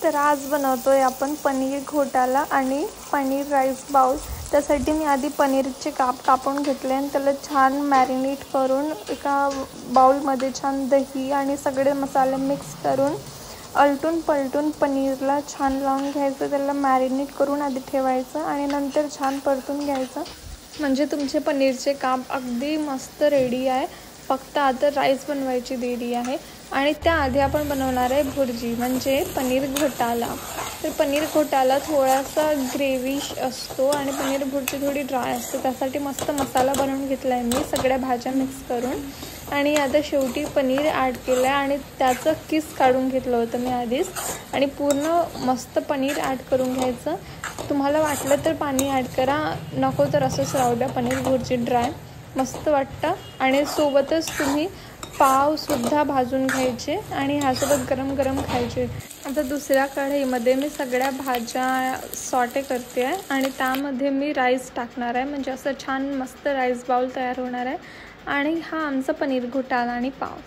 तर आज बनवतोय आपण पनीर घोटाला आणि पनीर राईस बाउल। त्यासाठी मी आधी पनीरचे काप कापून घेतले आणि त्याला छान मॅरिनेट करून एका बाउलमध्ये छान दही आणि सगळे मसाले मिक्स करून आलटून पलटून पनीरला छान लावून घ्यायचं। त्याला मॅरिनेट करून आधी ठेवायचं आणि नंतर छान परतून घ्यायचं। म्हणजे तुमचे पनीरचे काप अगदी मस्त रेडी आहे। फक्त आता राईस बनवायची देरी आहे आणि त्याआधी आपण बनवणार आहे भुर्जी म्हणजे पनीर घोटाला। तर पनीर घोटाला थोडासा ग्रेव्हिश असतो आणि पनीर भुर्जी थोडी ड्राय असते। त्यासाठी मस्त मसाला बनवून घेतला आहे मी सगळ्या भाज्या मिक्स करून आणि आता शेवटी पनीर ॲड केलं आहे आणि त्याचं किस काढून घेतलं होतं मी आधीच आणि पूर्ण मस्त पनीर ॲड करून घ्यायचं। तुम्हाला वाटलं तर पाणी ॲड करा, नको तर असंच राहू द्या। पनीर भुर्जी ड्राय मस्त वाटतं आणि सोबतच तुम्ही पावसुद्धा भाजून घ्यायचे आणि ह्यासोबत गरम गरम खायचे। आता दुसऱ्या कढईमध्ये मी सगळ्या भाज्या सॉटे करते आहे आणि त्यामध्ये मी राईस टाकणार आहे म्हणजे असं छान मस्त राईस बाउल तयार होणार आहे। आणि हा आमचा पनीर घोटाला आणि पाव।